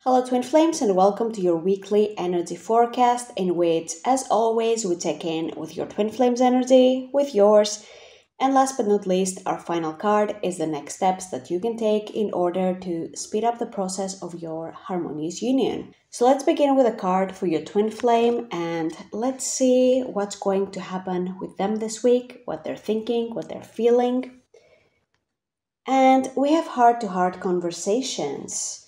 Hello, Twin Flames, and welcome to your weekly energy forecast, in which, as always, we check in with your Twin Flames energy, with yours, and last but not least, our final card is the next steps that you can take in order to speed up the process of your harmonious union. So let's begin with a card for your Twin Flame, and let's see what's going to happen with them this week, what they're thinking, what they're feeling. And we have heart-to-heart conversations.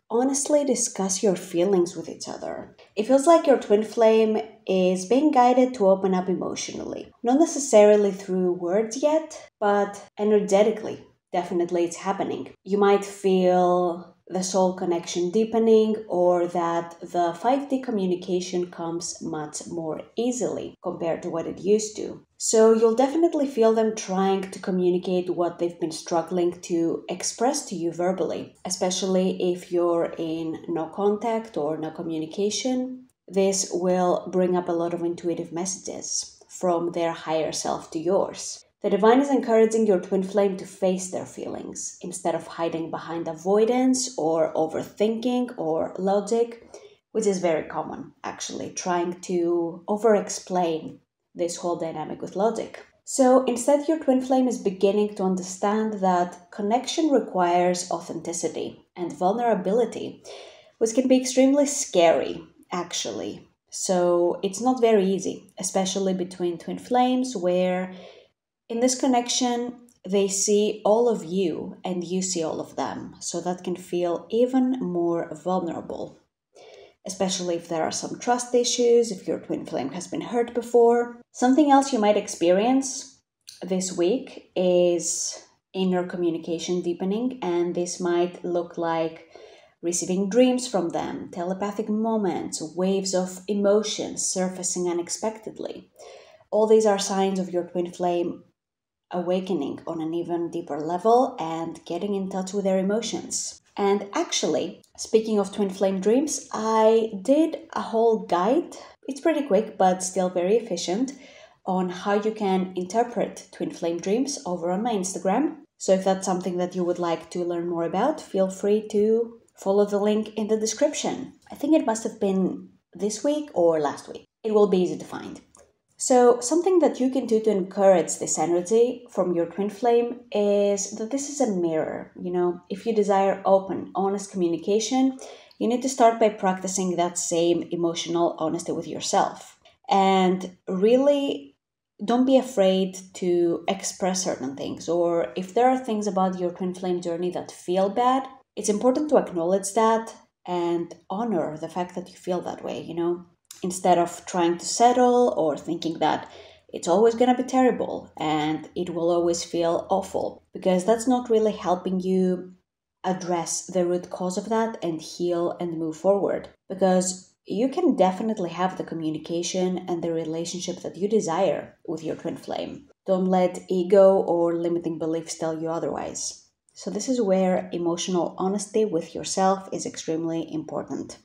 Honestly discuss your feelings with each other. It feels like your twin flame is being guided to open up emotionally. Not necessarily through words yet, but energetically. Definitely it's happening. You might feel the soul connection deepening, or that the 5D communication comes much more easily compared to what it used to. So you'll definitely feel them trying to communicate what they've been struggling to express to you verbally, especially if you're in no contact or no communication. This will bring up a lot of intuitive messages from their higher self to yours. The divine is encouraging your twin flame to face their feelings instead of hiding behind avoidance or overthinking or logic, which is very common, actually, trying to over-explain this whole dynamic with logic. So instead, your twin flame is beginning to understand that connection requires authenticity and vulnerability, which can be extremely scary, actually. So it's not very easy, especially between twin flames, where in this connection, they see all of you and you see all of them. So that can feel even more vulnerable, especially if there are some trust issues, if your twin flame has been hurt before. Something else you might experience this week is inner communication deepening, and this might look like receiving dreams from them, telepathic moments, waves of emotions surfacing unexpectedly. All these are signs of your twin flame awakening on an even deeper level and getting in touch with their emotions. And actually, speaking of twin flame dreams, I did a whole guide. It's pretty quick, but still very efficient, on how you can interpret twin flame dreams over on my Instagram. So if that's something that you would like to learn more about, feel free to follow the link in the description. I think it must have been this week or last week. It will be easy to find. So something that you can do to encourage this energy from your twin flame is that this is a mirror. If you desire open, honest communication, you need to start by practicing that same emotional honesty with yourself. And really, don't be afraid to express certain things. Or if there are things about your twin flame journey that feel bad, it's important to acknowledge that and honor the fact that you feel that way, instead of trying to settle or thinking that it's always going to be terrible and it will always feel awful, because that's not really helping you address the root cause of that and heal and move forward. Because you can definitely have the communication and the relationship that you desire with your twin flame. Don't let ego or limiting beliefs tell you otherwise. So this is where emotional honesty with yourself is extremely important.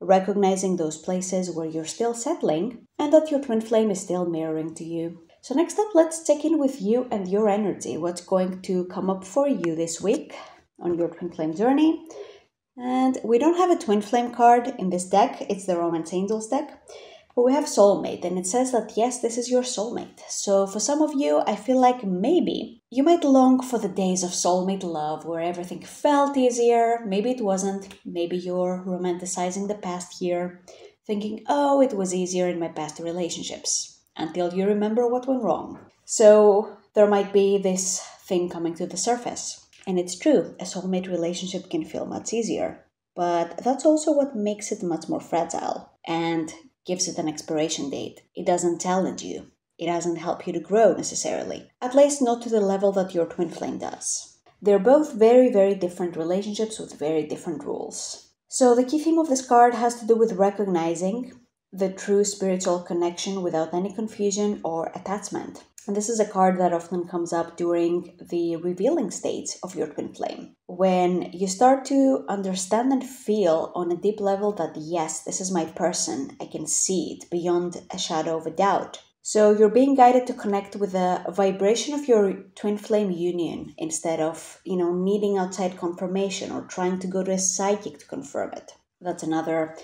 Recognizing those places where you're still settling and that your twin flame is still mirroring to you. So next up, let's check in with you and your energy. What's going to come up for you this week on your twin flame journey? And we don't have a twin flame card in this deck. It's the Romance Angels deck. But we have Soulmate, and it says that yes, this is your soulmate. So for some of you, I feel like maybe you might long for the days of soulmate love where everything felt easier. Maybe it wasn't. Maybe you're romanticizing the past here, thinking, oh, it was easier in my past relationships, until you remember what went wrong. So there might be this thing coming to the surface. And it's true, a soulmate relationship can feel much easier. But that's also what makes it much more fragile and gives it an expiration date. It doesn't challenge you. It doesn't help you to grow necessarily. At least not to the level that your twin flame does. They're both very, very different relationships with very different rules. So the key theme of this card has to do with recognizing the true spiritual connection without any confusion or attachment. And this is a card that often comes up during the revealing stage of your twin flame, when you start to understand and feel on a deep level that yes, this is my person. I can see it beyond a shadow of a doubt. So you're being guided to connect with the vibration of your twin flame union instead of, needing outside confirmation or trying to go to a psychic to confirm it. That's another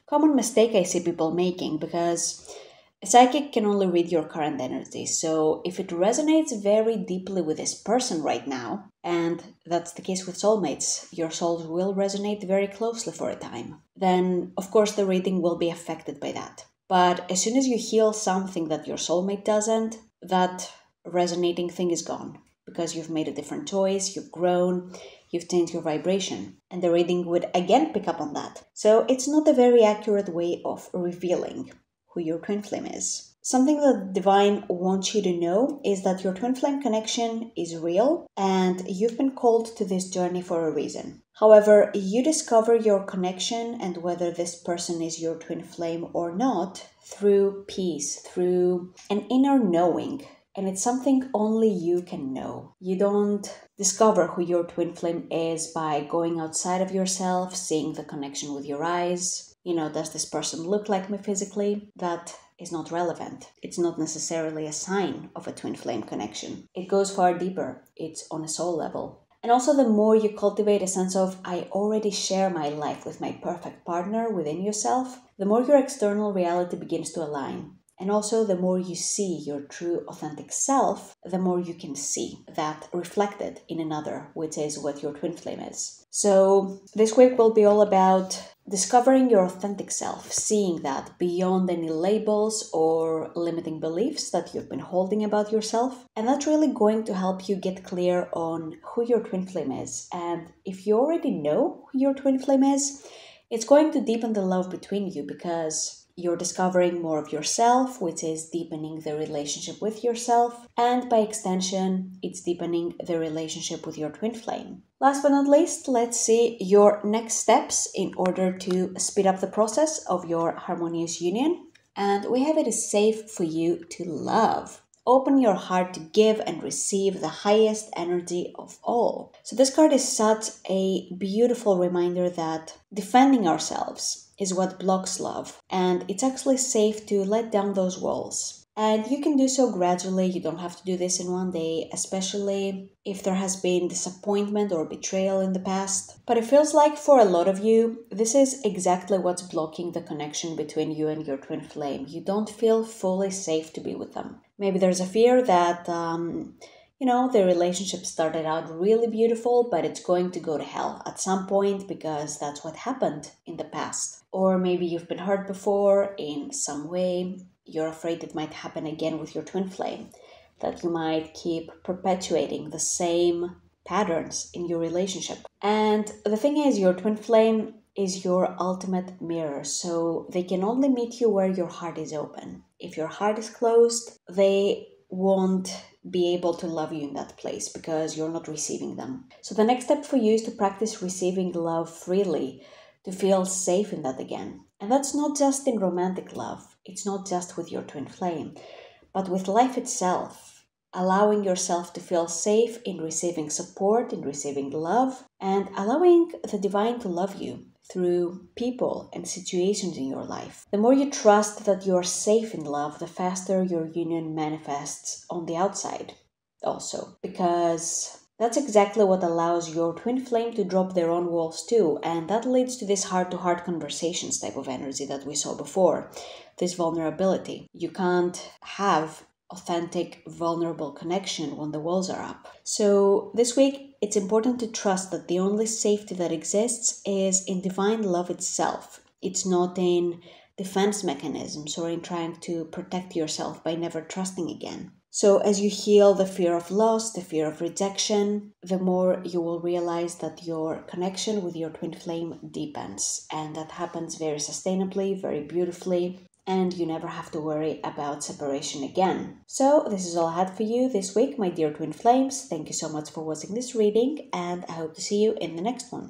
common mistake I see people making, because a psychic can only read your current energy. So if it resonates very deeply with this person right now, and that's the case with soulmates, your souls will resonate very closely for a time, then of course the reading will be affected by that. But as soon as you heal something that your soulmate doesn't, that resonating thing is gone, because you've made a different choice, you've grown, you've changed your vibration, and the reading would again pick up on that. So it's not a very accurate way of revealing who your twin flame is. Something that Divine wants you to know is that your twin flame connection is real and you've been called to this journey for a reason. However, you discover your connection and whether this person is your twin flame or not through peace, through an inner knowing. And it's something only you can know. You don't discover who your twin flame is by going outside of yourself, seeing the connection with your eyes. Does this person look like me physically? That is not relevant. It's not necessarily a sign of a twin flame connection. It goes far deeper. It's on a soul level. And also, the more you cultivate a sense of, I already share my life with my perfect partner within yourself, the more your external reality begins to align. And also, the more you see your true authentic self, the more you can see that reflected in another, which is what your twin flame is. So this week will be all about discovering your authentic self, seeing that beyond any labels or limiting beliefs that you've been holding about yourself. And that's really going to help you get clear on who your twin flame is. And if you already know who your twin flame is, it's going to deepen the love between you, because you're discovering more of yourself, which is deepening the relationship with yourself. And by extension, it's deepening the relationship with your twin flame. Last but not least, let's see your next steps in order to speed up the process of your harmonious union. And we have it is safe for you to love. Open your heart to give and receive the highest energy of all. So this card is such a beautiful reminder that defending ourselves is what blocks love. And it's actually safe to let down those walls. And you can do so gradually. You don't have to do this in one day, especially if there has been disappointment or betrayal in the past. But it feels like for a lot of you, this is exactly what's blocking the connection between you and your twin flame. You don't feel fully safe to be with them. Maybe there's a fear that the relationship started out really beautiful, but it's going to go to hell at some point because that's what happened in the past. Or maybe you've been hurt before in some way. You're afraid it might happen again with your twin flame, that you might keep perpetuating the same patterns in your relationship. And the thing is, your twin flame is your ultimate mirror, so they can only meet you where your heart is open. If your heart is closed, they won't be able to love you in that place because you're not receiving them. So the next step for you is to practice receiving love freely, to feel safe in that again. And that's not just in romantic love. It's not just with your twin flame, but with life itself. Allowing yourself to feel safe in receiving support, in receiving love, and allowing the divine to love you through people and situations in your life. The more you trust that you're safe in love, the faster your union manifests on the outside also. Because that's exactly what allows your twin flame to drop their own walls too. And that leads to this heart-to-heart conversations type of energy that we saw before. This vulnerability. You can't have authentic, vulnerable connection when the walls are up. So this week, it's important to trust that the only safety that exists is in divine love itself. It's not in defense mechanisms or in trying to protect yourself by never trusting again. So as you heal the fear of loss, the fear of rejection, the more you will realize that your connection with your twin flame deepens. And that happens very sustainably, very beautifully. And you never have to worry about separation again. So this is all I had for you this week, my dear twin flames. Thank you so much for watching this reading, and I hope to see you in the next one.